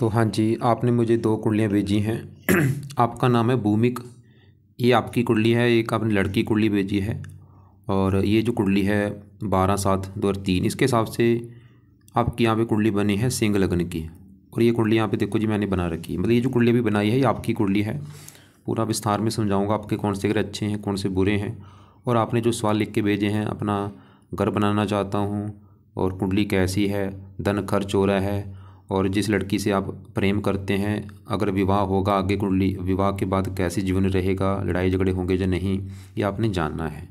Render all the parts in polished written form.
तो हाँ जी, आपने मुझे 2 कुंडलियाँ भेजी हैं। आपका नाम है भूमिक, ये आपकी कुंडली है। एक आपने लड़की कुंडली भेजी है और ये जो कुंडली है 12/7/2003 इसके हिसाब से आपकी यहाँ पे कुंडली बनी है सिंह लग्न की। और ये कुंडली यहाँ पे देखो जी मैंने बना रखी है। मतलब ये जो कुंडली अभी बनाई है ये आपकी कुंडली है। पूरा विस्तार में समझाऊंगा आपके कौन से ग्रह अच्छे हैं कौन से बुरे हैं। और आपने जो सवाल लिख के भेजे हैं, अपना घर बनाना चाहता हूँ और कुंडली कैसी है, धन खर्च हो रहा है, और जिस लड़की से आप प्रेम करते हैं अगर विवाह होगा आगे, कुंडली विवाह के बाद कैसे जीवन रहेगा, लड़ाई झगड़े होंगे या नहीं, ये आपने जानना है।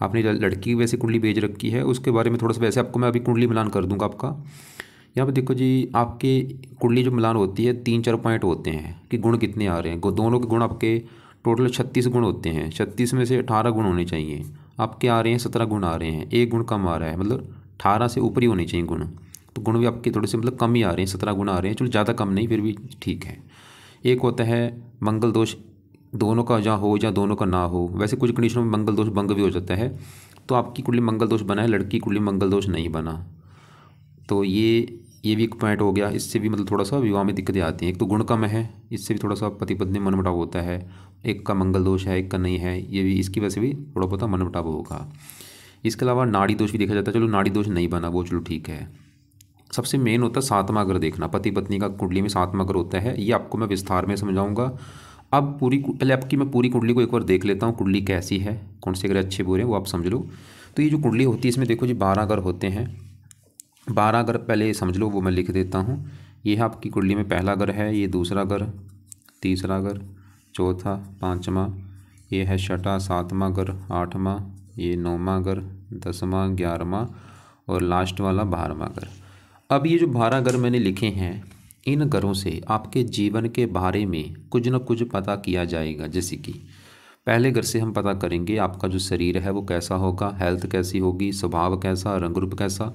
आपने लड़की की वैसे कुंडली भेज रखी है, उसके बारे में थोड़ा सा वैसे आपको मैं अभी कुंडली मिलान कर दूंगा आपका। यहाँ पे देखो जी, आपके कुंडली जो मिलान होती है 3-4 पॉइंट होते हैं कि गुण कितने आ रहे हैं। दोनों के गुण आपके टोटल 36 गुण होते हैं। 36 में से 18 गुण होने चाहिए, आपके आ रहे हैं 17 गुण आ रहे हैं। एक गुण कम आ रहा है, मतलब 18 से ऊपर ही होने चाहिए गुण। तो गुण भी आपके थोड़े से मतलब कम ही आ रहे हैं, 17 गुण आ रहे हैं। चलो ज़्यादा कम नहीं, फिर भी ठीक है। एक होता है मंगल दोष, दोनों का जहाँ हो या दोनों का ना हो। वैसे कुछ कंडीशनों में मंगल दोष भंग भी हो जाता है। तो आपकी कुंडली मंगल दोष बना है, लड़की की कुंडली मंगल दोष नहीं बना। तो ये भी एक पॉइंट हो गया। इससे भी मतलब थोड़ा सा विवाह में दिक्कतें आती हैं। एक तो गुण कम है, इससे भी थोड़ा सा पति पत्नी मनमुटाव होता है। एक का मंगल दोष है, एक का नहीं है, ये भी इसकी वजह से भी थोड़ा बहुत मनमुटाव होगा। इसके अलावा नाड़ी दोष भी देखा जाता है। चलो नाड़ी दोष नहीं बना, वो चलो ठीक है। सबसे मेन होता है सातवां घर देखना। पति पत्नी का कुंडली में सातवां घर होता है, ये आपको मैं विस्तार में समझाऊंगा। अब पहले आपकी मैं पूरी कुंडली को एक बार देख लेता हूँ, कुंडली कैसी है, कौन से ग्रह अच्छे बुरे हैं वो आप समझ लो। तो ये जो कुंडली होती है इसमें देखो जी 12 घर होते हैं। 12 घर पहले समझ लो, वो मैं लिख देता हूँ। ये है आपकी कुंडली में पहला घर है, ये दूसरा घर, तीसरा घर, चौथा, पाँचवा, ये है छठा, सातवां घर, आठवां, ये 9वां घर, 10वां, 11वां और लास्ट वाला 12वां घर। अब ये जो 12 घर मैंने लिखे हैं, इन घरों से आपके जीवन के बारे में कुछ न कुछ पता किया जाएगा। जैसे कि पहले घर से हम पता करेंगे आपका जो शरीर है वो कैसा होगा, हेल्थ कैसी होगी, स्वभाव कैसा, रंग रूप कैसा।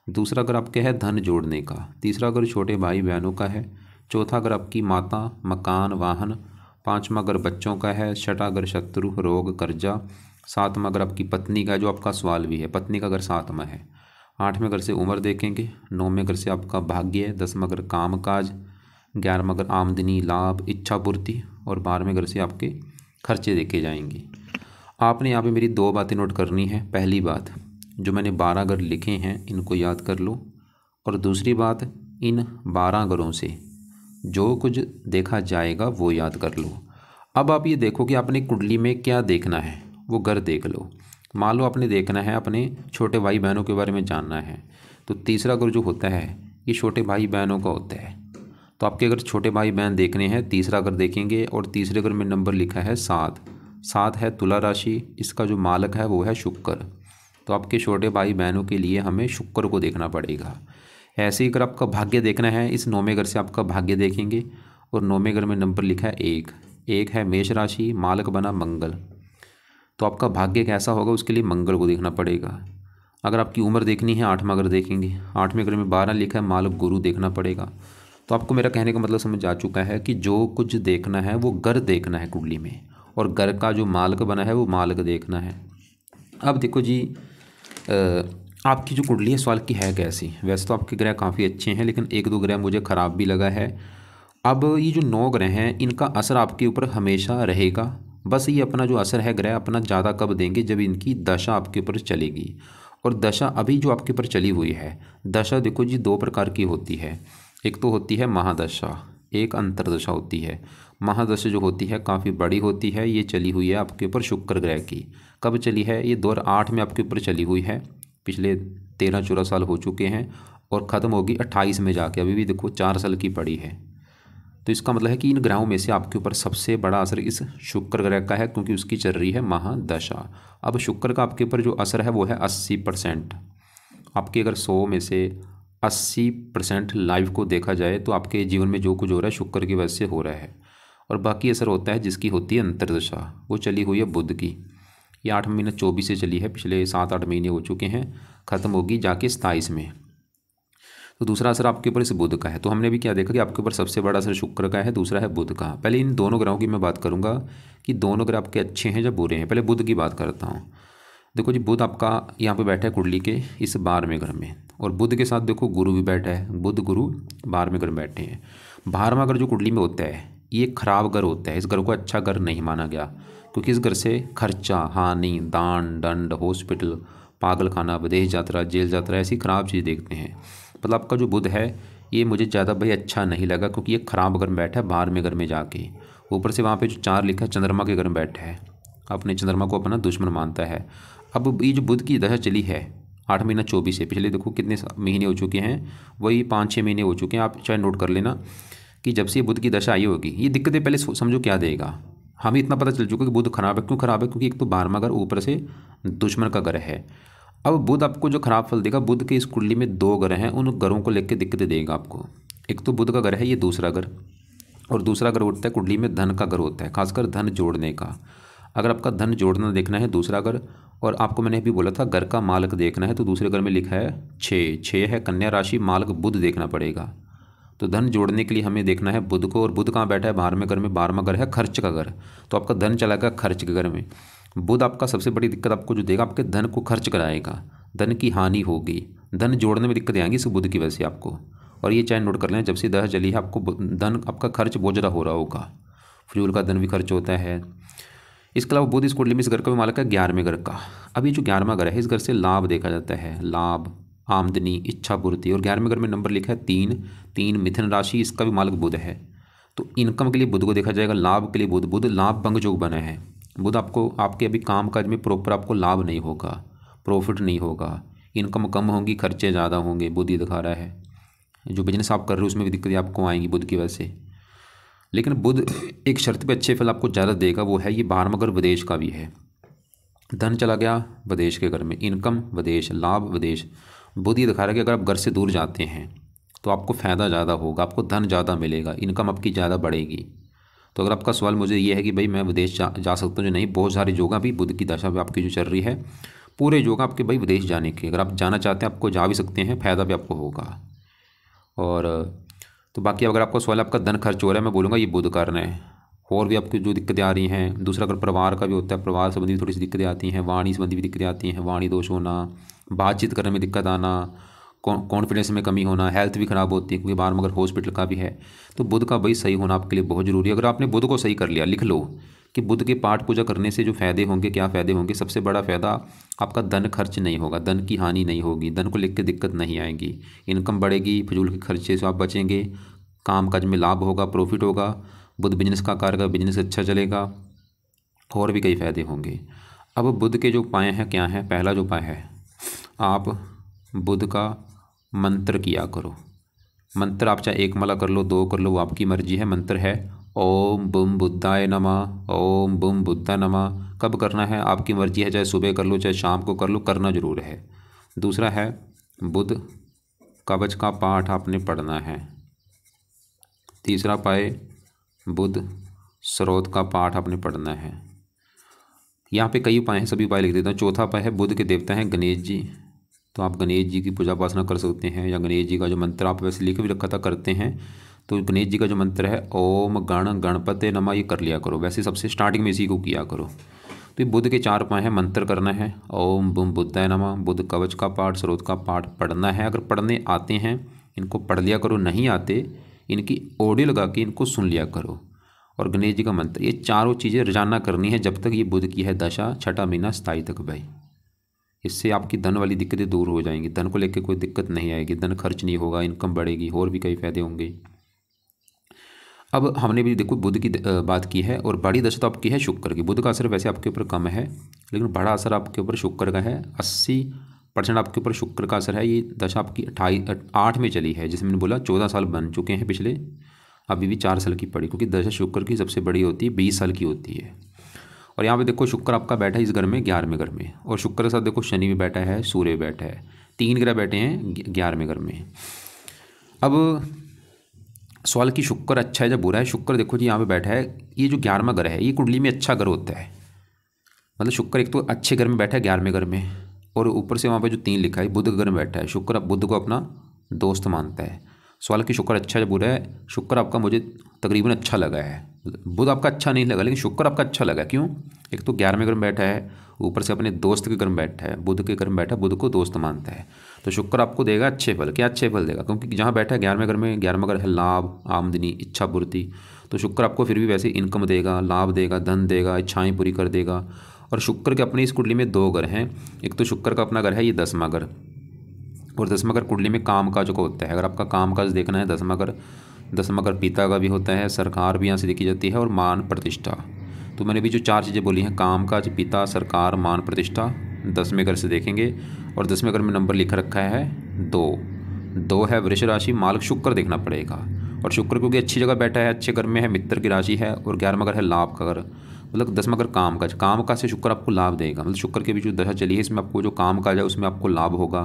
दूसरा घर आपके है धन जोड़ने का। तीसरा घर छोटे भाई बहनों का है। चौथा घर आपकी माता, मकान, वाहन। पाँचवा घर बच्चों का है। छठा घर शत्रु, रोग, कर्जा। सातवां घर आपकी पत्नी का है, जो आपका सवाल भी है, पत्नी का घर 7वां है। 8वें घर से उम्र देखेंगे। 9वें घर से आपका भाग्य है। 10वां घर काम काज। 11वां घर आमदनी, लाभ, इच्छा पूर्ति। और 12वें घर से आपके खर्चे देखे जाएंगे। आपने यहाँ पे मेरी 2 बातें नोट करनी है। पहली बात, जो मैंने 12 घर लिखे हैं इनको याद कर लो। और दूसरी बात, इन 12 घरों से जो कुछ देखा जाएगा वो याद कर लो। अब आप ये देखो कि आपने कुंडली में क्या देखना है, वो घर देख लो। मान लो आपने देखना है अपने छोटे भाई बहनों के बारे में जानना है, तो तीसरा घर जो होता है ये छोटे भाई बहनों का होता है। तो आपके अगर छोटे भाई बहन देखने हैं, तीसरा घर देखेंगे। और तीसरे घर में नंबर लिखा है 7। 7 है तुला राशि, इसका जो मालक है वो है शुक्र। तो आपके छोटे भाई बहनों के लिए हमें शुक्र को देखना पड़ेगा। ऐसे ही अगर आपका भाग्य देखना है, इस 9वें घर से आपका भाग्य देखेंगे। और 9वें घर में नंबर लिखा है 1। 1 है मेष राशि, मालक बना मंगल। तो आपका भाग्य कैसा होगा उसके लिए मंगल को देखना पड़ेगा। अगर आपकी उम्र देखनी है, 8वां घर देखेंगे। 8वें घर में 12 लिखा है, मालक गुरु देखना पड़ेगा। तो आपको मेरा कहने का मतलब समझ आ चुका है कि जो कुछ देखना है वो घर देखना है कुंडली में, और घर का जो मालक बना है वो मालक देखना है। अब देखो जी, आपकी जो कुंडली है सवाल की है कैसी। वैसे तो आपके ग्रह काफ़ी अच्छे हैं, लेकिन 1-2 ग्रह मुझे ख़राब भी लगा है। अब ये जो 9 ग्रह हैं इनका असर आपके ऊपर हमेशा रहेगा। बस ये अपना जो असर है ग्रह अपना ज़्यादा कब देंगे, जब इनकी दशा आपके ऊपर चलेगी। और दशा अभी जो आपके ऊपर चली हुई है, दशा देखो जी 2 प्रकार की होती है। एक तो होती है महादशा, एक अंतरदशा होती है। महादशा जो होती है काफ़ी बड़ी होती है, ये चली हुई है आपके ऊपर शुक्र ग्रह की। कब चली है? ये 2008 में आपके ऊपर चली हुई है। पिछले 13-14 साल हो चुके हैं और ख़त्म होगी 28 में जाके। अभी भी देखो 4 साल की पड़ी है। तो इसका मतलब है कि इन ग्रहों में से आपके ऊपर सबसे बड़ा असर इस शुक्र ग्रह का है, क्योंकि उसकी चल रही है महादशा। अब शुक्र का आपके ऊपर जो असर है वो है 80%। आपके अगर 100 में से 80% लाइफ को देखा जाए तो आपके जीवन में जो कुछ हो रहा है शुक्र की वजह से हो रहा है। और बाकी असर होता है जिसकी होती है अंतरदशा, वो चली हुई है बुध की। ये 8 महीने 24 से चली है, पिछले 7-8 महीने हो चुके हैं, ख़त्म होगी जाके 27 में। तो दूसरा असर आपके ऊपर इस बुध का है। तो हमने भी क्या देखा कि आपके ऊपर सबसे बड़ा असर शुक्र का है, दूसरा है बुध का। पहले इन दोनों ग्रहों की मैं बात करूंगा कि दोनों ग्रह आपके अच्छे हैं या बुरे हैं। पहले बुध की बात करता हूं। देखो जी, बुध आपका यहाँ पे बैठा है कुंडली के इस 12वें घर में, और बुध के साथ देखो गुरु भी बैठा है। बुध गुरु 12वें घर में बैठे हैं। 12वां घर जो कुंडली में होता है ये खराब घर होता है, इस घर को अच्छा घर नहीं माना गया, क्योंकि इस घर से खर्चा, हानि, दान, दंड, हॉस्पिटल, पागल खाना, विदेश यात्रा, जेल यात्रा ऐसी खराब चीज़ देखते हैं। मतलब आपका जो बुध है ये मुझे ज़्यादा भाई अच्छा नहीं लगा, क्योंकि ये खराब घर में बैठा है 12वें घर में जाके। ऊपर से वहाँ पे जो 4 लिखा है चंद्रमा के घर में बैठा है, अपने चंद्रमा को अपना दुश्मन मानता है। अब ये जो बुध की दशा चली है 8 महीना 24 है, पिछले देखो कितने महीने हो चुके हैं, वही 5-6 महीने हो चुके हैं। आप चाहे नोट कर लेना कि जब से ये बुध की दशा आई होगी ये दिक्कतें पहले समझो क्या देगा। हमें इतना पता चल चुका कि बुध खराब है। क्यों खराब है? क्योंकि एक तो 12वां घर ऊपर से दुश्मन का घर है। अब बुध आपको जो खराब फल देगा, बुध के इस कुंडली में 2 ग्रह हैं, उन घरों को लेकर दिक्कतें देगा आपको। एक तो बुध का घर है ये दूसरा घर, और दूसरा घर होता है कुंडली में धन का घर होता है, खासकर धन जोड़ने का। अगर आपका धन जोड़ना देखना है दूसरा घर, और आपको मैंने अभी बोला था घर का मालक देखना है, तो दूसरे घर में लिखा है 6 है कन्या राशि, मालक बुध देखना पड़ेगा। तो धन जोड़ने के लिए हमें देखना है बुध को, और बुध कहाँ बैठा है 12वें घर में, 12वां घर है खर्च का घर। तो आपका धन चला गया खर्च के घर में। बुध आपका सबसे बड़ी दिक्कत आपको जो देगा, आपके धन को खर्च कराएगा, धन की हानि होगी, धन जोड़ने में दिक्कतें आएंगी इस बुध की वजह से आपको। और ये चाहे नोट कर लें, जब से दशा चली है आपको धन आपका खर्च बहुत ज़्यादा हो रहा होगा, फ्यूल का धन भी खर्च होता है। इसके अलावा बुध इस कुंडली में इस घर का भी मालक है 11वें घर का। अब ये जो 11वां घर है इस घर से लाभ देखा जाता है, लाभ, आमदनी, इच्छा पूर्ति। और 11वें घर में नंबर लिखा है 3 मिथुन राशि, इसका भी मालक बुध है। तो इनकम के लिए बुध को देखा जाएगा, लाभ के लिए बुध लाभ भंग योग बना है। बुध आपको आपके अभी काम काज में प्रॉपर आपको लाभ नहीं होगा, प्रॉफिट नहीं होगा, इनकम कम होगी, खर्चे ज़्यादा होंगे, बुध ही दिखा रहा है। जो बिजनेस आप कर रहे हो उसमें भी दिक्कतें आपको आएंगी बुध की वजह से। लेकिन बुध एक शर्त पे अच्छे फल आपको ज़्यादा देगा, वो है ये 12वां घर विदेश का भी है। धन चला गया विदेश के घर में, इनकम विदेश, लाभ विदेश। बुध ये दिखा रहा है कि अगर आप घर से दूर जाते हैं तो आपको फ़ायदा ज़्यादा होगा, आपको धन ज़्यादा मिलेगा, इनकम आपकी ज़्यादा बढ़ेगी। तो अगर आपका सवाल मुझे ये है कि भाई मैं विदेश जा सकता हूँ जो नहीं, बहुत सारी योगा भी बुध की दशा भी आपकी जो चल रही है, पूरे योगा आपके भाई विदेश जाने के। अगर आप जाना चाहते हैं आपको जा भी सकते हैं, फ़ायदा भी आपको होगा। और तो बाकी अगर आपका सवाल आपका धन खर्च हो रहा है, मैं बोलूँगा ये बुध कारण है। और भी आपकी जो दिक्कतें आ रही हैं, दूसरा अगर परिवार का भी होता है, परिवार संबंधी थोड़ी सी दिक्कतें आती हैं, वाणी संबंधी भी दिक्कतें आती हैं, वाणी दोष होना, बातचीत करने में दिक्कत आना, कॉन्फिडेंस में कमी होना, हेल्थ भी ख़राब होती है, क्योंकि 12वां घर हॉस्पिटल का भी है। तो बुध का भाई सही होना आपके लिए बहुत ज़रूरी है। अगर आपने बुध को सही कर लिया, लिख लो कि बुध के पाठ पूजा करने से जो फ़ायदे होंगे, क्या फ़ायदे होंगे। सबसे बड़ा फ़ायदा आपका धन खर्च नहीं होगा, धन की हानि नहीं होगी, धन को लेकर दिक्कत नहीं आएगी, इनकम बढ़ेगी, फिजूल के खर्चे से आप बचेंगे, काम काज में लाभ होगा, प्रॉफिट होगा, बुध बिजनेस का कार्य का बिजनेस अच्छा चलेगा, और भी कई फ़ायदे होंगे। अब बुध के जो उपाय हैं क्या हैं? पहला जो उपाय है, आप बुध का मंत्र किया करो। मंत्र आप चाहे 1 माला कर लो, 2 कर लो, वो आपकी मर्जी है। मंत्र है ओम बुम बुद्धाय नमः, ओम बुम बुद्धा नमः। कब करना है आपकी मर्जी है, चाहे सुबह कर लो चाहे शाम को कर लो, करना जरूर है। दूसरा है बुध कवच का पाठ आपने पढ़ना है। तीसरा उपाय बुध स्रोत का पाठ आपने पढ़ना है। यहाँ पे कई उपाय हैं, सभी उपाय लिख देता हूँ। चौथा उपाय है बुध के देवता हैं गणेश जी, तो आप गणेश जी की पूजा उपासना कर सकते हैं, या गणेश जी का जो मंत्र आप वैसे लिख भी रखा था करते हैं, तो गणेश जी का जो मंत्र है ओम गण गणपते नमः, ये कर लिया करो। वैसे सबसे स्टार्टिंग में इसी को किया करो। तो बुध के 4 उपाय हैं, मंत्र करना है ओम बुम बुद्धाय नमः, बुध कवच का पाठ, स्रोत का पाठ पढ़ना है। अगर पढ़ने आते हैं इनको पढ़ लिया करो, नहीं आते इनकी ऑडियो लगा के इनको सुन लिया करो, और गणेश जी का मंत्र, ये चारों चीज़ें रोजाना करनी है जब तक ये बुध की है दशा, 6ठा महीना स्थायी तक भाई। इससे आपकी धन वाली दिक्कतें दूर हो जाएंगी, धन को लेकर कोई दिक्कत नहीं आएगी, धन खर्च नहीं होगा, इनकम बढ़ेगी, और भी कई फायदे होंगे। अब हमने भी देखो बुध की बात की है, और बड़ी दशा तो आपकी है शुक्र की। बुध का असर वैसे आपके ऊपर कम है, लेकिन बड़ा असर आपके ऊपर शुक्र का है। 80% आपके ऊपर शुक्र का असर है। ये दशा आपकी 8 में चली है, जिसमें मैंने बोला 14 साल बन चुके हैं पिछले, अभी भी 4 साल की पड़ी, क्योंकि दशा शुक्र की सबसे बड़ी होती है, 20 साल की होती है। और यहाँ पे देखो शुक्र आपका बैठा है इस घर में 11वें घर में, और शुक्र के साथ देखो शनि भी बैठा है, सूर्य बैठा है, 3 ग्रह बैठे हैं 11वें घर में। अब सवाल की शुक्र अच्छा है या बुरा है? शुक्र देखो जी यहाँ पे बैठा है, ये जो 11वां घर है ये कुंडली में अच्छा घर होता है। मतलब शुक्र एक तो अच्छे घर में बैठा है 11वें घर में, और ऊपर से वहाँ पे जो 3 लिखा है बुध घर में बैठा है। शुक्र बुध को अपना दोस्त मानता है, सवाल कि शुक्र अच्छा है बुरा है। शुक्र आपका मुझे तकरीबन अच्छा लगा है। बुध आपका अच्छा नहीं लगा, लेकिन शुक्र आपका अच्छा लगा। क्यों? एक तो 11वें घर में बैठा है, ऊपर से अपने दोस्त के घर में बैठा है, बुध के घर में बैठा है, बुध को दोस्त मानता है। तो शुक्र आपको देगा अच्छे फल। क्या अच्छे फल देगा? क्योंकि जहाँ बैठा है 11वें घर में, 11वां घर है लाभ, आमदनी, इच्छा पूर्ति। तो शुक्र आपको फिर भी वैसे इनकम देगा, लाभ देगा, धन देगा, इच्छाएँ पूरी कर देगा। और शुक्र के अपनी इस कुंडली में 2 घर हैं। एक तो शुक्र का अपना घर है ये 10वां घर, और 10वां घर कुंडली में काम काज को होता है। अगर आपका काम काज देखना है 10वां घर पिता का भी होता है, सरकार भी यहाँ से देखी जाती है, और मान प्रतिष्ठा। तो मैंने भी जो 4 चीज़ें बोली हैं, काम काज, पिता, सरकार, मान प्रतिष्ठा, 10वें घर से देखेंगे। और 10वें घर में नंबर लिख रखा है 2 है वृष राशि, मालक शुक्र देखना पड़ेगा। और शुक्र क्योंकि अच्छी जगह बैठा है, अच्छे घर में है, मित्र की राशि है, और 11वां घर है लाभ का घर, मतलब 10वां घर काम काज से शुक्र आपको लाभ देगा। मतलब शुक्र के भी जो दशा चली है इसमें आपको जो काम काज है उसमें आपको लाभ होगा,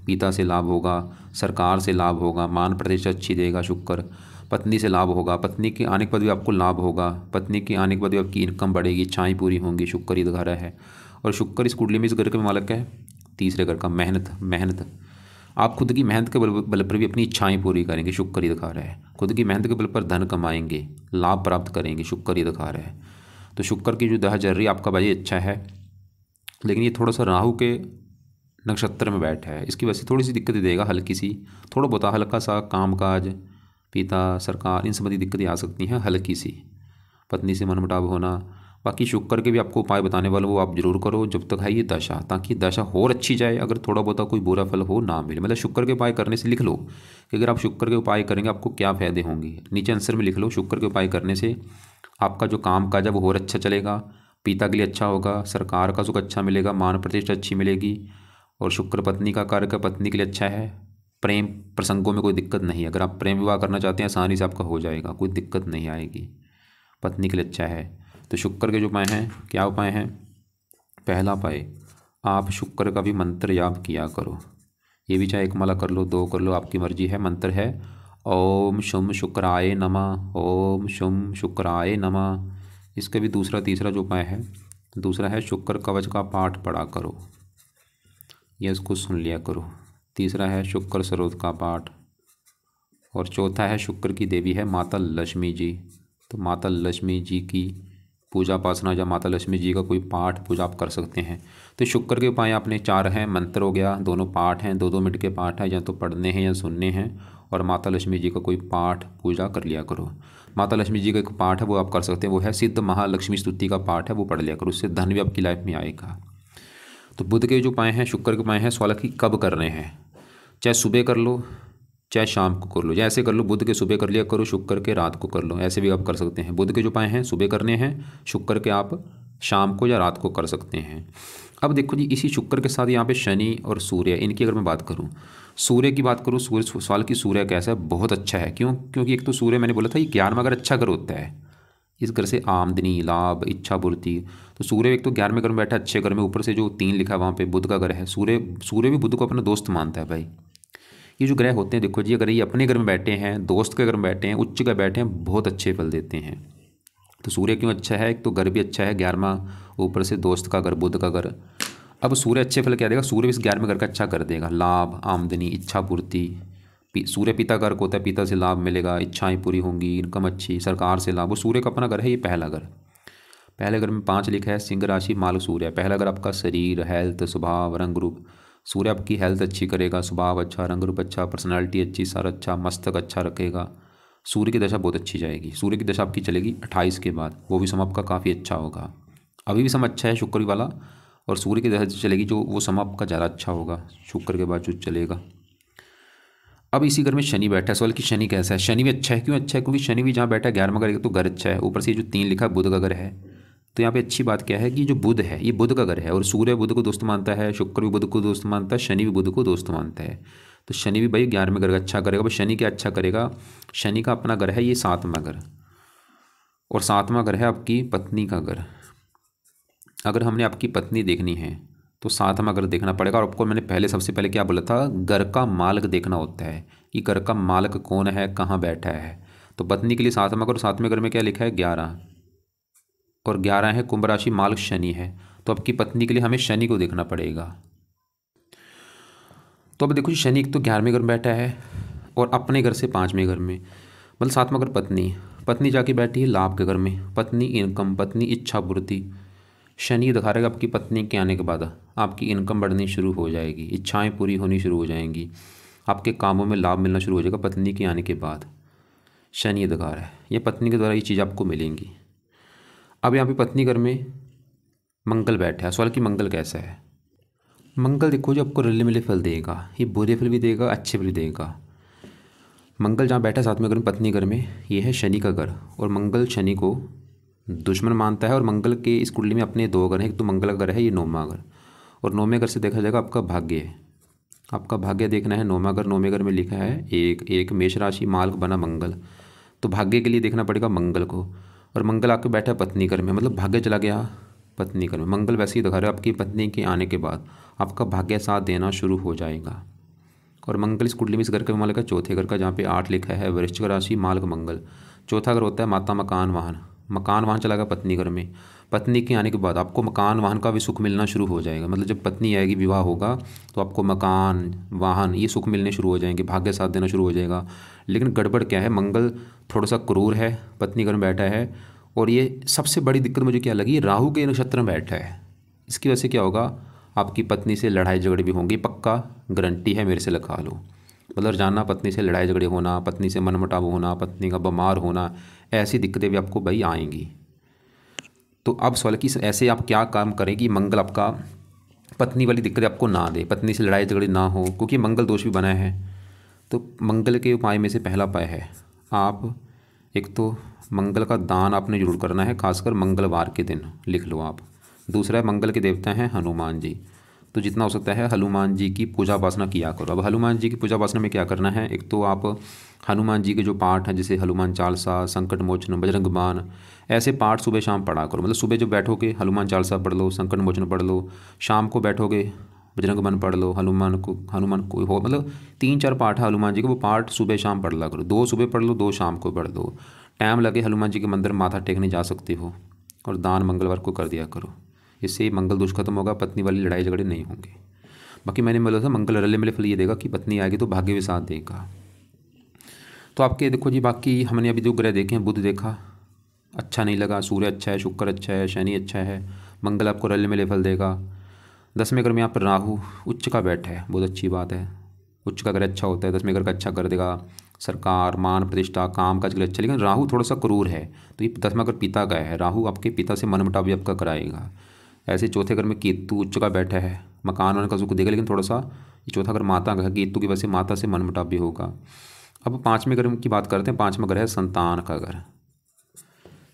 पिता से लाभ होगा, सरकार से लाभ होगा, मान प्रतिष्ठा अच्छी देगा शुक्र। पत्नी से लाभ होगा, पत्नी के आने के बाद भी आपको लाभ होगा, पत्नी के आने के बाद भी आपकी इनकम बढ़ेगी, इच्छाएँ पूरी होंगी। शुक्र ही घर है। और शुक्र इस कुंडली में इस घर के मालक है 3रे घर का मेहनत। आप खुद की मेहनत के बल पर भी अपनी इच्छाएं पूरी करेंगे, शुक्र ही दिखा रहा है। खुद की मेहनत के बल पर धन कमाएंगे, लाभ प्राप्त करेंगे, शुक्र ही दिखा रहा है। तो शुक्र की जो दशा चल रही है आपका भाई अच्छा है, लेकिन ये थोड़ा सा राहु के नक्षत्र में बैठा है, इसकी वजह से थोड़ी सी दिक्कतें देगा, हल्की सी, थोड़ा बहुत हल्का सा कामकाज, पिता, सरकार, इन संबंधी दिक्कतें आ सकती हैं, हल्की सी, पत्नी से मनमुटाव होना। बाकी शुक्र के भी आपको उपाय बताने वाला वो आप जरूर करो जब तक है ये दशा, ताकि दशा और अच्छी जाए, अगर थोड़ा बहुत कोई बुरा फल हो ना मिले। मतलब शुक्र के उपाय करने से लिख लो कि अगर आप शुक्र के उपाय करेंगे आपको क्या फ़ायदे होंगे, नीचे आंसर में लिख लो। शुक्र के उपाय करने से आपका जो काम काज है वो और अच्छा चलेगा, पिता के लिए अच्छा होगा, सरकार का सुख अच्छा मिलेगा, मान प्रतिष्ठा अच्छी मिलेगी। और शुक्र पत्नी का कारक है, पत्नी के लिए अच्छा है, प्रेम प्रसंगों में कोई दिक्कत नहीं है। अगर आप प्रेम विवाह करना चाहते हैं आसानी से आपका हो जाएगा, कोई दिक्कत नहीं आएगी, पत्नी के लिए अच्छा है। तो शुक्र के जो उपाय हैं, क्या उपाय हैं? पहला उपाय, आप शुक्र का भी मंत्र याद किया करो। ये भी चाहे 1 माला कर लो, 2 कर लो, आपकी मर्जी है। मंत्र है ओम शुम शुक्राय नमः, ओम शुम शुक्राय नमः। इसका भी दूसरा तीसरा जो उपाय है, दूसरा है शुक्र कवच का पाठ पढ़ा करो, यह इसको सुन लिया करो। तीसरा है शुक्र सरोद का पाठ, और चौथा है शुक्र की देवी है माता लक्ष्मी जी। तो माता लक्ष्मी जी की पूजा उपासना या माता लक्ष्मी जी का कोई पाठ पूजा आप कर सकते हैं। तो शुक्र के उपाय आपने 4 हैं, मंत्र हो गया, दोनों पाठ हैं, 2-2 मिनट के पाठ हैं, या तो पढ़ने हैं या सुनने हैं। और माता लक्ष्मी जी का कोई पाठ पूजा कर लिया करो। माता लक्ष्मी जी का एक पाठ है वो आप कर सकते हैं, वो है सिद्ध महालक्ष्मी स्तुति का पाठ है, वो पढ़ लिया करो, उससे धन भी आपकी लाइफ में आएगा। तो बुध के जो उपाय हैं, शुक्र के उपाय हैं, सवाल की कब करने हैं, चाहे सुबह कर लो चाहे शाम को कर लो, या ऐसे कर लो बुध के सुबह कर लिया करो, शुक्र के रात को कर लो, ऐसे भी आप कर सकते हैं। बुध के जो उपाय हैं सुबह करने हैं, शुक्र के आप शाम को या रात को कर सकते हैं। अब देखो जी, इसी शुक्र के साथ यहाँ पे शनि और सूर्य, इनकी अगर मैं बात करूँ, सूर्य की बात करूँ, सूर्य सवाल की सूर्य कैसा है? बहुत अच्छा है। क्यों? क्योंकि एक तो सूर्य मैंने बोला था ये 11वां अगर अच्छा घर होता है, इस घर से आमदनी, लाभ, इच्छा पूर्ति। तो सूर्य एक तो 11वें घर में बैठा है, अच्छे घर में, ऊपर से जो 3 लिखा है वहाँ पे बुध का घर है। सूर्य भी बुध को अपना दोस्त मानता है भाई। ये जो ग्रह होते हैं देखो जी, अगर ये अपने घर में बैठे हैं, दोस्त के घर में बैठे हैं, उच्च घर बैठे हैं, बहुत अच्छे फल देते हैं। तो सूर्य क्यों अच्छा है? एक तो घर भी अच्छा है 11वां, ऊपर से दोस्त का घर, बुध का घर। अब सूर्य अच्छे फल क्या देगा? सूर्य इस 11वें घर का अच्छा कर देगा, लाभ, आमदनी, इच्छा पूर्ति। सूर्य पिता घर को होता है, पिता से लाभ मिलेगा, इच्छाएं पूरी होंगी, इनकम अच्छी, सरकार से लाभ। वो सूर्य का अपना घर है, ये पहला घर। पहले घर में 5 लिखा है, सिंह राशि, माल सूर्य। पहला घर आपका शरीर, हेल्थ, स्वभाव, रंग रूप। सूर्य आपकी हेल्थ अच्छी करेगा, स्वभाव अच्छा, रंग रूप अच्छा, पर्सनालिटी अच्छी, सर अच्छा, मस्तक अच्छा रखेगा। सूर्य की दशा बहुत अच्छी जाएगी। सूर्य की दशा आपकी चलेगी 28 के बाद, वो भी समय आपका काफ़ी अच्छा होगा। अभी भी समय अच्छा है शुक्र वाला, और सूर्य की दशा चलेगी जो वो समय आपका ज़्यादा अच्छा होगा शुक्र के बाद जो चलेगा। अब इसी घर में शनि बैठा है, सवाल कि शनि कैसा है? शनि भी अच्छा है। क्यों अच्छा है? क्योंकि शनि भी जहाँ बैठा है 11वां घर, तो घर अच्छा है, ऊपर से जो 3 लिखा है बुध का घर है। तो यहाँ पे अच्छी बात क्या है कि जो बुध है ये बुध का घर है, और सूर्य बुध को दोस्त मानता है, शुक्र भी बुध को दोस्त मानता है, शनि भी बुध को दोस्त मानता है। तो शनि भी भाई 11वें घर का अच्छा करेगा। भाई शनि क्या अच्छा करेगा? शनि का अपना घर है ये 7वां घर, और 7वां घर है आपकी पत्नी का घर। अगर हमने आपकी पत्नी देखनी है तो 7वां घर देखना पड़ेगा। और आपको मैंने पहले सबसे पहले क्या बोला था, घर का मालिक देखना होता है कि घर का मालिक कौन है, कहाँ बैठा है। तो पत्नी के लिए 7वां घर, और 7वें घर में क्या लिखा है 11, और 11 है कुंभ राशि, मालिक शनि है। तो आपकी पत्नी के लिए हमें शनि को देखना पड़ेगा। तो अब देखो शनि एक तो 11वें घर में बैठा है, और अपने घर से 5वें घर में, मतलब 7वां घर पत्नी, पत्नी जाके बैठी है लाभ के घर में, पत्नी इनकम, पत्नी इच्छा पूर्ति। शनि दिखा रहेगा आपकी पत्नी के आने के बाद आपकी इनकम बढ़नी शुरू हो जाएगी, इच्छाएं पूरी होनी शुरू हो जाएंगी, आपके कामों में लाभ मिलना शुरू हो जाएगा पत्नी के आने के बाद। शनि ये दिखा रहा है, ये पत्नी के द्वारा ये चीज़ आपको मिलेंगी। अब यहाँ पे पत्नी घर में मंगल बैठा है। सवाल कि मंगल कैसा है। मंगल देखो जो आपको रले मिले फल देगा, ये बुरे फल भी देगा अच्छे फल भी देगा। मंगल जहाँ बैठा है 7वें घर में पत्नी घर में, ये है शनि का घर, और मंगल शनि को दुश्मन मानता है। और मंगल के इस कुंडली में अपने 2 घर हैं, एक तो मंगल का घर है, ये 9वां घर, और 9वें घर से देखा जाएगा आपका भाग्य है। आपका भाग्य देखना है 9वां घर। 9वें घर में लिखा है एक मेष राशि माल बना मंगल, तो भाग्य के लिए देखना पड़ेगा मंगल को। और मंगल आके बैठा है पत्नी घर में, मतलब भाग्य चला गया पत्नी घर में। मंगल वैसे ही दिखा रहा है आपकी पत्नी के आने के बाद आपका भाग्य साथ देना शुरू हो जाएगा। और मंगल इस कुंडली में इस घर का मालिक है 4थे घर का, जहाँ पे 8 लिखा है वृश्चिक राशि माल मंगल। 4था घर होता है माता मकान वाहन, मकान वाहन चला गया पत्नी घर में। पत्नी के आने के बाद आपको मकान वाहन का भी सुख मिलना शुरू हो जाएगा, मतलब जब पत्नी आएगी विवाह होगा तो आपको मकान वाहन ये सुख मिलने शुरू हो जाएंगे, भाग्य साथ देना शुरू हो जाएगा। लेकिन गड़बड़ क्या है, मंगल थोड़ा सा क्रूर है, पत्नी घर में बैठा है। और ये सबसे बड़ी दिक्कत मुझे क्या लगी, राहु के नक्षत्र में बैठा है। इसकी वजह से क्या होगा, आपकी पत्नी से लड़ाई झगड़े भी होंगे, पक्का गारंटी है, मेरे से लिखा लो। मतलब रोजाना पत्नी से लड़ाई झगड़े होना, पत्नी से मनमुटाव होना, पत्नी का बीमार होना, ऐसी दिक्कतें भी आपको भाई आएंगी। तो अब सवाल कि ऐसे आप क्या काम करें कि मंगल आपका पत्नी वाली दिक्कतें आपको ना दे, पत्नी से लड़ाई झगड़े ना हो, क्योंकि मंगल दोष भी बना है। तो मंगल के उपाय में से पहला उपाय है, आप एक तो मंगल का दान आपने जरूर करना है, खासकर मंगलवार के दिन लिख लो आप। दूसरा है मंगल के देवता हैं हनुमान जी, तो जितना हो सकता है हनुमान जी की पूजा उपासना किया करो। अब हनुमान जी की पूजा उपासना में क्या करना है, एक तो आप हनुमान जी के जो पाठ हैं जैसे हनुमान चालीसा, संकट मोचन, बजरंग बाण, ऐसे पाठ सुबह शाम पढ़ा करो। मतलब सुबह जो बैठोगे हनुमान चालीसा पढ़ लो, संकट मोचन पढ़ लो, शाम को बैठोगे बजरंग बाण पढ़ लो, हनुमान को हो, मतलब 3-4 पाठ है हनुमान जी के, वो पाठ सुबह शाम पढ़ ला करो। 2 सुबह पढ़ लो, 2 शाम को पढ़ लो। टाइम लगे हनुमान जी के मंदिर माथा टेकने जा सकते हो, और दान मंगलवार को कर दिया करो। इससे मंगल दोष खत्म होगा, पत्नी वाली लड़ाई झगड़े नहीं होंगे। बाकी मैंने बोला था मंगल रले मिले फल ये देगा कि पत्नी आएगी तो भाग्य भी साथ देगा। तो आपके देखो जी, बाकी हमने अभी जो ग्रह देखे हैं, बुध देखा अच्छा नहीं लगा, सूर्य अच्छा है, शुक्र अच्छा है, शनि अच्छा है, मंगल आपको रले मिले फल देगा। 10वें घर में यहाँ पर राहु उच्च का बैठा है, बहुत अच्छी बात है। उच्च का घर अच्छा होता है, 10वें घर का अच्छा कर देगा, सरकार मान प्रतिष्ठा काम काज के लिए अच्छा। लेकिन राहु थोड़ा सा क्रूर है, तो ये 10वां घर पिता का है, राहु आपके पिता से मनमुटाव भी आपका कराएगा। ऐसे 4थे घर में केतु उच्च का बैठा है, मकान वान का सुख देगा, लेकिन थोड़ा सा ये 4था घर माता का है, केतु की वजह से माता से मनमुटाव भी होगा। अब 5वें घर की बात करते हैं। 5वां घर है संतान का घर,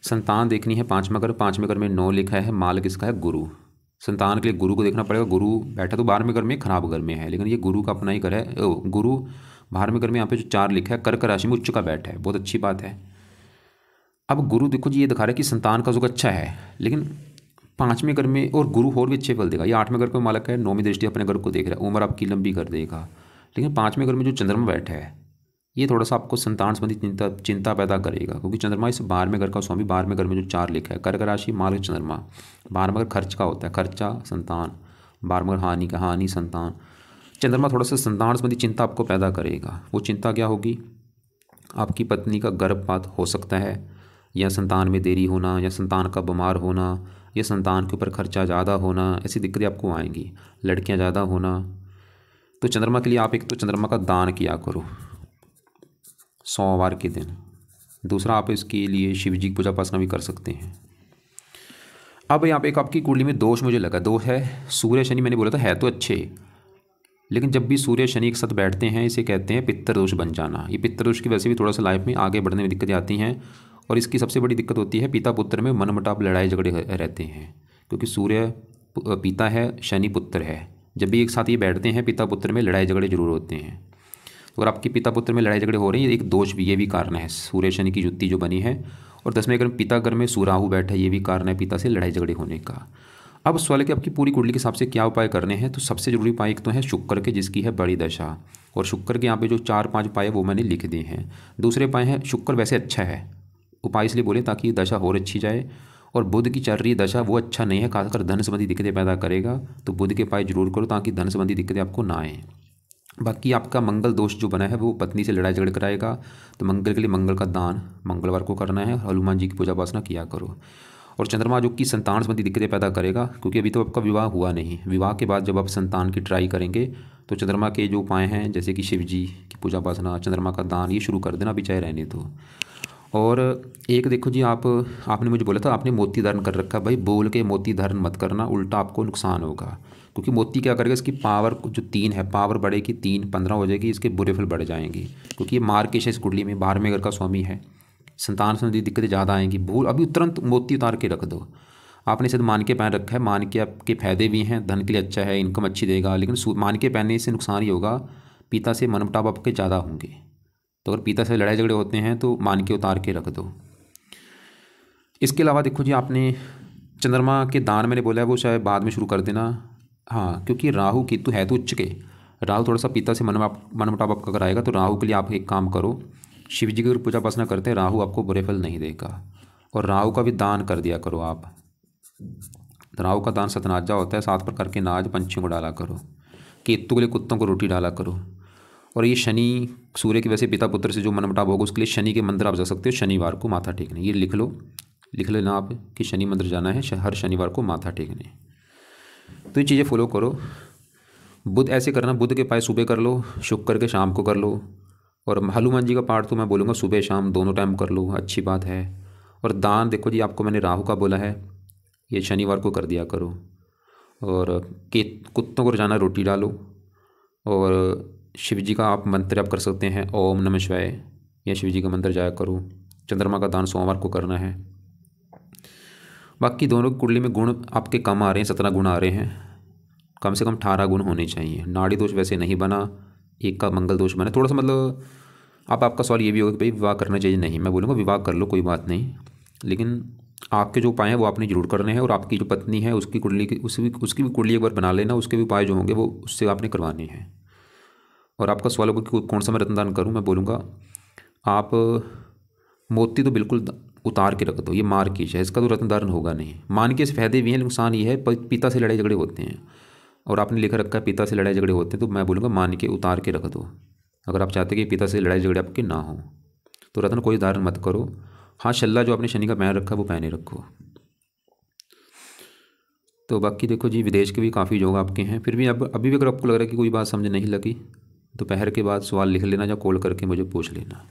संतान देखनी है 5वां घर। 5वें घर में 9 लिखा है, माल किसका है, गुरु। संतान के लिए गुरु को देखना पड़ेगा। गुरु बैठा तो 12वें घर में खराब घर में है, लेकिन ये गुरु का अपना ही घर है। गुरु 12वें घर में यहाँ पे जो 4 लिखा है कर्क राशि में उच्च का बैठा है, बहुत अच्छी बात है। अब गुरु देखो जी, ये दिखा रहा है कि संतान का सुख अच्छा है, लेकिन 5वें घर में और गुरु और भी अच्छे फल देगा। ये 8वें घर का मालक है, 9वीं दृष्टि अपने घर को देख रहा है, उम्र आपकी लंबी कर देगा। लेकिन 5वें घर में जो चंद्रमा बैठा है, ये थोड़ा सा आपको संतान संबंधी चिंता पैदा करेगा, क्योंकि चंद्रमा इस 12वें घर का स्वामी। 12वें घर में जो 4 लिखा है कर्क राशि माल चंद्रमा, 12वां घर खर्च का होता है, खर्चा संतान, 12वां घर हानि का, हानि संतान। चंद्रमा थोड़ा सा संतान संबंधी चिंता आपको पैदा करेगा। वो चिंता क्या होगी, आपकी पत्नी का गर्भपात हो सकता है, या संतान में देरी होना, या संतान का बीमार होना, या संतान के ऊपर खर्चा ज़्यादा होना, ऐसी दिक्कतें आपको आएंगी, लड़कियां ज़्यादा होना। तो चंद्रमा के लिए आप एक तो चंद्रमा का दान किया करो सोमवार के दिन। दूसरा आप इसके लिए शिव जी की पूजा उपासना भी कर सकते हैं। अब यहाँ पे एक आपकी कुंडली में दोष मुझे लगा, दोष है सूर्य शनि। मैंने बोला था है तो अच्छे, लेकिन जब भी सूर्य शनि एक साथ बैठते हैं इसे कहते हैं पितृदोष बन जाना। ये पितृदोष की वजह से भी थोड़ा सा लाइफ में आगे बढ़ने में दिक्कतें आती हैं। और इसकी सबसे बड़ी दिक्कत होती है पिता पुत्र में मनमुटाव लड़ाई झगड़े रहते हैं, क्योंकि सूर्य पिता है, शनि पुत्र है। जब भी एक साथ ये बैठते हैं पिता पुत्र में लड़ाई झगड़े जरूर होते हैं। अगर आपके पिता पुत्र में लड़ाई झगड़े हो रही है, एक दोष भी, ये भी कारण है सूर्य शनि की युति जो बनी है। और 10वें घर में पिता घर में राहु बैठा है, ये भी कारण है पिता से लड़ाई झगड़े होने का। अब सवाल है कि आपकी पूरी कुंडली के हिसाब से क्या उपाय करने हैं। तो सबसे जरूरी उपाय एक तो है शुक्र के, जिसकी है बड़ी दशा, और शुक्र के यहाँ पे जो 4-5 उपाय है वो मैंने लिख दिए हैं। दूसरे उपाय है, शुक्र वैसे अच्छा है, उपाय इसलिए बोले ताकि दशा और अच्छी जाए। और बुध की चल रही दशा वो अच्छा नहीं है, खासकर धन संबंधी दिक्कतें पैदा करेगा। तो बुध के उपाय जरूर करो ताकि धन संबंधी दिक्कतें आपको ना आए। बाकी आपका मंगल दोष जो बना है वो पत्नी से लड़ाई झगड़ कराएगा, तो मंगल के लिए मंगल का दान मंगलवार को करना है, हनुमान जी की पूजा उपासना किया करो। और चंद्रमा जो कि संतान संबंधी दिक्कतें पैदा करेगा, क्योंकि अभी तो आपका विवाह हुआ नहीं। विवाह के बाद जब आप संतान की ट्राई करेंगे तो चंद्रमा के जो उपाय हैं जैसे कि शिव जी की पूजा उपासना, चंद्रमा का दान, ये शुरू कर देना, अभी चाहे रहने दो। और एक देखो जी, आपने मुझे बोला था आपने मोती धारण कर रखा है, भाई बोल के मोती धारण मत करना, उल्टा आपको नुकसान होगा। क्योंकि मोती क्या करेगा, इसकी पावर जो 3 है, पावर बढ़ेगी, 3 15 हो जाएगी, इसके बुरे फल बढ़ जाएंगे। क्योंकि ये मार्गशीर्ष इस कुंडली में 12वें घर का स्वामी है, संतान संबंधी दिक्कतें ज़्यादा आएंगी। भूल अभी तुरंत मोती उतार के रख दो। आपने शायद मान के पहन रखा है, मान के आपके फायदे भी हैं, धन के लिए अच्छा है, इनकम अच्छी देगा, लेकिन मान के पहनने से नुकसान ही होगा, पिता से मनमुटाव आपके ज़्यादा होंगे। तो अगर पिता से लड़ाई झगड़े होते हैं तो मान के उतार के रख दो। इसके अलावा देखो जी, आपने चंद्रमा के दान मैंने बोला है वो शायद बाद में शुरू कर देना। हाँ, क्योंकि राहु केतु है तो उच्च के, राहु थोड़ा सा पिता से मनमुटाव आपका कराएगा, तो राहु के लिए आप एक काम करो, शिव जी की अगर पूजा उपासना करते हैं राहु आपको बुरे फल नहीं देगा। और राहु का भी दान कर दिया करो आप। राहु का दान सतनाजा होता है, 7 प्रकार के नाज पंछियों को डाला करो। केतु के लिए कुत्तों को रोटी डाला करो। और ये शनि सूर्य के वैसे पिता पुत्र से जो मनमुटाव होगा उसके लिए शनि के मंदिर आप जा सकते हो, शनिवार को माथा टेकने। ये लिख लेना आप कि शनि मंदिर जाना है हर शनिवार को माथा टेकने। तो ये चीज़ें फॉलो करो। बुध ऐसे करना, बुध के उपाय सुबह कर लो, शुक्र के शाम को कर लो। और हनुमान जी का पाठ तो मैं बोलूँगा सुबह शाम दोनों टाइम कर लो, अच्छी बात है। और दान देखो जी, आपको मैंने राहु का बोला है, ये शनिवार को कर दिया करो। और कुत्तों को रोजाना रोटी डालो। और शिव जी का आप मंत्र आप कर सकते हैं, ओम नमः शिवाय, या शिव जी का मंत्र जाया करो। चंद्रमा का दान सोमवार को करना है। बाकी दोनों कुंडली में गुण आपके कम आ रहे हैं, 17 गुण आ रहे हैं, कम से कम 18 गुण होने चाहिए। नाड़ी दोष वैसे नहीं बना, एक का मंगल दोष बना थोड़ा सा, मतलब आपका सवाल ये भी होगा कि भाई विवाह करना चाहिए, नहीं, मैं बोलूँगा विवाह कर लो, कोई बात नहीं, लेकिन आपके जो उपाय हैं वो आपने जरूर करने हैं। और आपकी जो पत्नी है उसकी कुंडली की उसकी भी कुंडली एक बार बना लेना, उसके भी उपाय जो होंगे वो उससे आपने करवाने हैं। और आपका सवाल होगा कि कौन सा मैं रत्नदान करूँ, मैं बोलूँगा आप मोती तो बिल्कुल उतार के रख दो, ये मार कीजिए, इसका तो रत्नदान होगा नहीं। मान के इस फायदे भी हैं, नुकसान ये है पिता से लड़ाई झगड़े होते हैं, और आपने लिखा रखा है पिता से लड़ाई झगड़े होते हैं, तो मैं बोलूँगा मान के उतार के रख दो। अगर आप चाहते हैं कि पिता से लड़ाई झगड़े आपके ना हो तो रत्न कोई धारण मत करो। हाँ, शल्ला जो आपने शनि का पहन रखा है वो पहने रखो। तो बाकी देखो जी, विदेश के भी काफ़ी योग आपके हैं। फिर भी अब अभी भी अगर आपको लग रहा है कि कोई बात समझ नहीं लगी, दोपहर के बाद सवाल लिख लेना या कॉल करके मुझे पूछ लेना।